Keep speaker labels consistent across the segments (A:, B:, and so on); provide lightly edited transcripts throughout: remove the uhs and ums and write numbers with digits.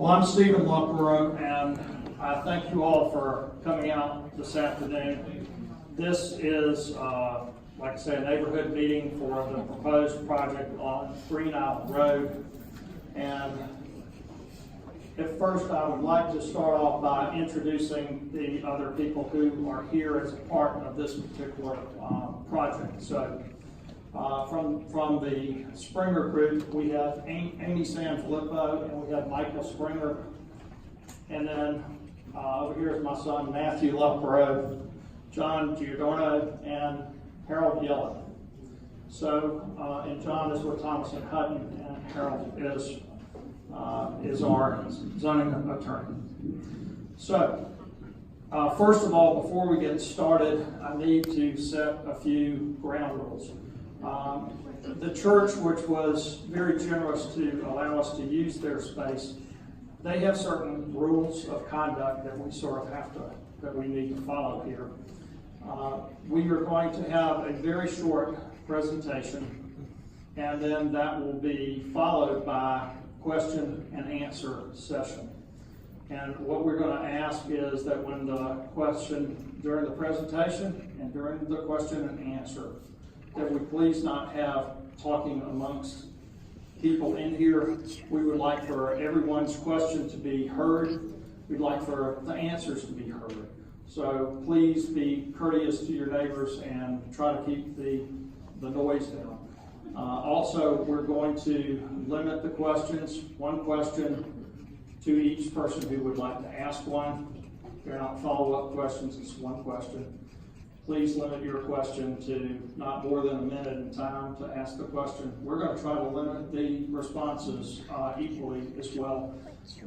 A: Well, I'm Stephen Lufburrow, and I thank you all for coming out this afternoon. This is, like I say, a neighborhood meeting for the proposed project on Green Island Road. And at first, I would like to start off by introducing the other people who are here as a part of this particular project. So, from the Sprenger Group, we have Amy Sanfilippo, and we have Michael Sprenger, and then over here is my son Matthew Lufburrow, John Giordano, and Harold Yellen. So, and John is with Thomas and Hutton, and Harold is our zoning attorney. So, first of all, before we get started, I need to set a few ground rules. The church, which was very generous to allow us to use their space, they have certain rules of conduct that we sort of that we need to follow here. We are going to have a very short presentation, and then that will be followed by question and answer session. And what we're going to ask is that when the question during the presentation and during the question and answer, that we please not have talking amongst people in here. We would like for everyone's question to be heard. We'd like for the answers to be heard. So please be courteous to your neighbors and try to keep the noise down. Also, we're going to limit the questions, one question to each person who would like to ask one. They're not follow-up questions, it's one question. Please limit your question to not more than a minute in time to ask the question. We're going to try to limit the responses equally as well,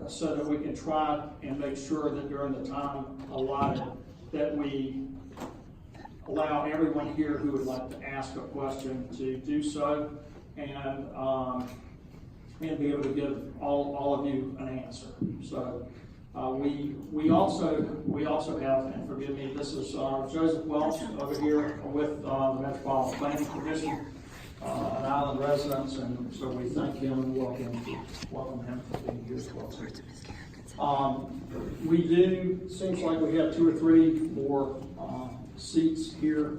A: so that we can try and make sure that during the time allotted that we allow everyone here who would like to ask a question to do so, and be able to give all of you an answer. So we also have, and forgive me, this is Joseph Welch over here with the Metropolitan Planning Commission, an island resident, and so we thank him and welcome him for being here as well. Seems like we have 2 or 3 more seats here.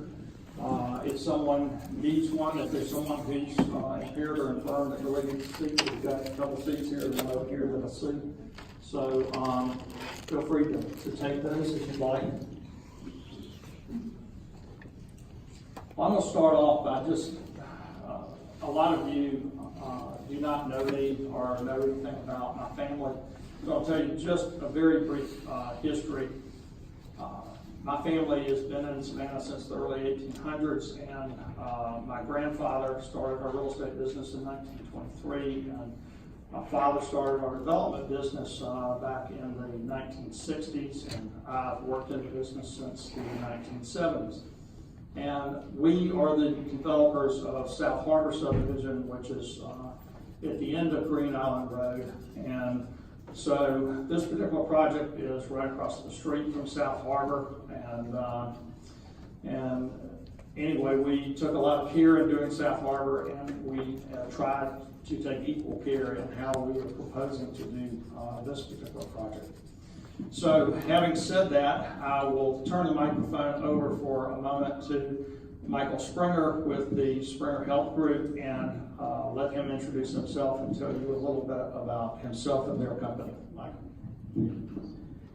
A: If someone needs one, if there's someone who's impaired or infirm that really needs a seat, we've got a couple seats here, and over here that I see. So feel free to take those if you'd like. Well, I'm going to start off by just, a lot of you do not know me or know anything about my family. So I'll tell you just a very brief history. My family has been in Savannah since the early 1800s, and my grandfather started our real estate business in 1923, and my father started our development business back in the 1960s, and I've worked in the business since the 1970s. And we are the developers of South Harbor subdivision, which is at the end of Green Island Road. And so this particular project is right across the street from South Harbor. And anyway, we took a lot of care in doing South Harbor, and we tried to take equal care in how we were proposing to do this particular project. So having said that, I will turn the microphone over for a moment to Michael Sprenger with the Sprenger Health Group, and let him introduce himself and tell you a little bit about himself and their company. Michael.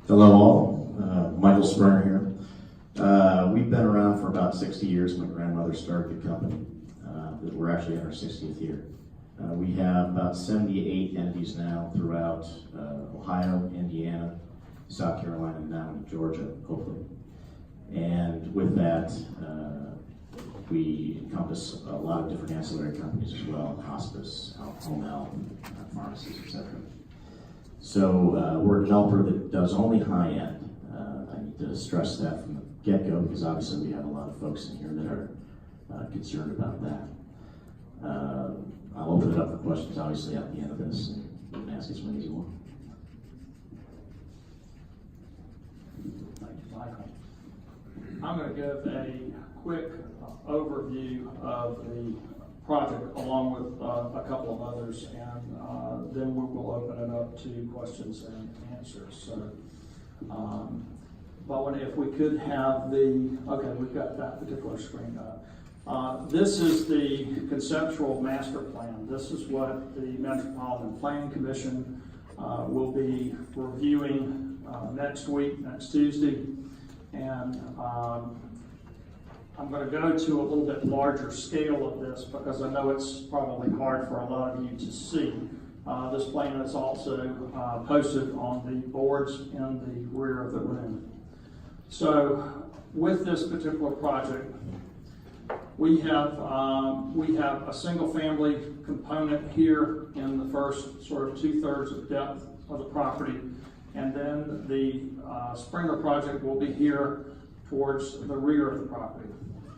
B: Hello all, Michael Sprenger here. We've been around for about 60 years. My grandmother started the company. We're actually in our 60th year. We have about 78 entities now throughout Ohio, Indiana, South Carolina, and now in Georgia, hopefully. And with that, we encompass a lot of different ancillary companies as well: hospice, home health, pharmacies, etc. So we're a developer that does only high-end. I need to stress that from the get-go, because obviously we have a lot of folks in here that are concerned about that. I'll open it up for questions, obviously, at the end of this, and you can ask as many as you want.
A: Thank you, Michael. I'm going to give a quick overview of the project along with a couple of others, and then we will open it up to questions and answers. So, Bowen, if we could have okay, we've got that particular screen up. This is the conceptual master plan. This is what the Metropolitan Planning Commission will be reviewing next week, next Tuesday, and I'm going to go to a little bit larger scale of this because I know it's probably hard for a lot of you to see. This plan is also posted on the boards in the rear of the room. So with this particular project, we have a single family component here in the first sort of 2/3 of depth of the property, and then the Sprenger project will be here towards the rear of the property.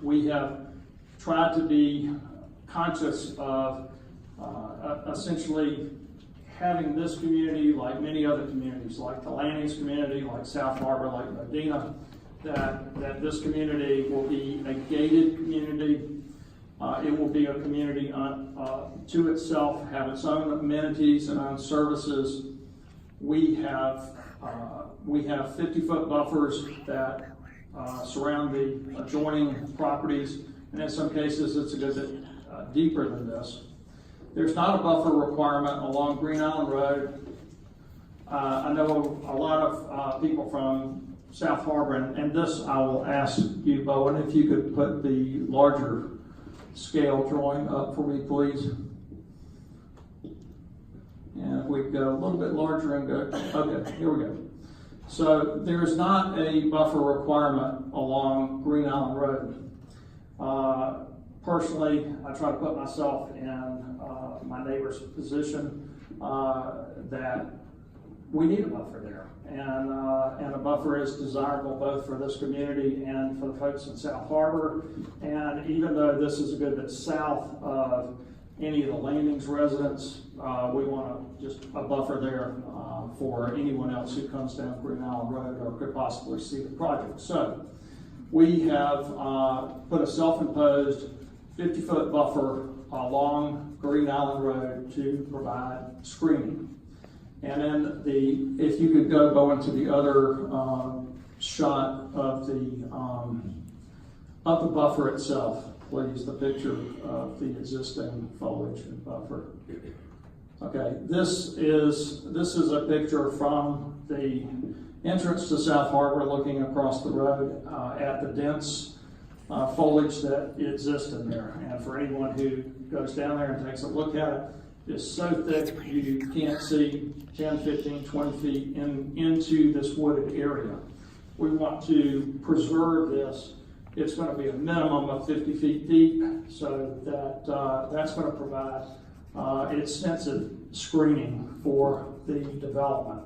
A: We have tried to be conscious of essentially having this community, like many other communities, like the Lannings community, like South Harbor, like Medina, that this community will be a gated community. It will be a community to itself, have its own amenities and own services. We have 50-foot buffers that surround the adjoining properties, and in some cases it's a good bit deeper than this. There's not a buffer requirement along Green Island Road. I know a lot of people from South Harbor, and this I will ask you, Bowen, if you could put the larger scale drawing up for me, please. And if we go a little bit larger and go, okay, here we go. So there is not a buffer requirement along Green Island Road. Personally, I try to put myself in my neighbor's position that we need a buffer there, and a buffer is desirable both for this community and for the folks in South Harbor. And even though this is a good bit south of any of the Landings residents, we want just a buffer there for anyone else who comes down Green Island Road or could possibly see the project. So we have put a self-imposed 50-foot buffer along Green Island Road to provide screening. And then if you could go into the other shot of the buffer itself, please, the picture of the existing foliage and buffer. Okay, this is a picture from the entrance to South Harbor, looking across the road at the dense foliage that exists in there. And for anyone who goes down there and takes a look at it, it's so thick you can't see 10, 15, 20 feet into this wooded area. We want to preserve this. It's going to be a minimum of 50 feet deep, so that's going to provide extensive screening for the development.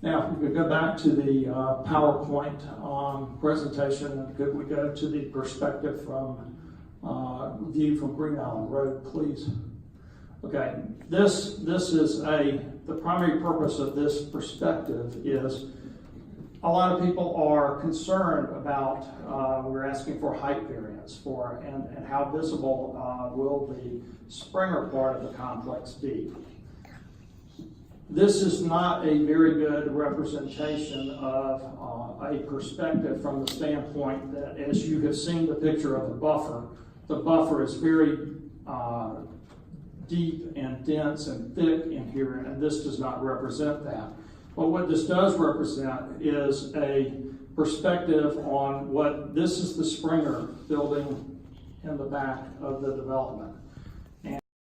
A: Now, if we could go back to the PowerPoint presentation, could we go to the perspective from view from Green Island Road, please? Okay, this is the primary purpose of this perspective is a lot of people are concerned about, we're asking for height variance and how visible will the Sprenger part of the complex be. This is not a very good representation of a perspective from the standpoint that, as you have seen the picture of the buffer is very deep and dense and thick in here, and this does not represent that. But what this does represent is a perspective on this is the Sprenger building in the back of the development.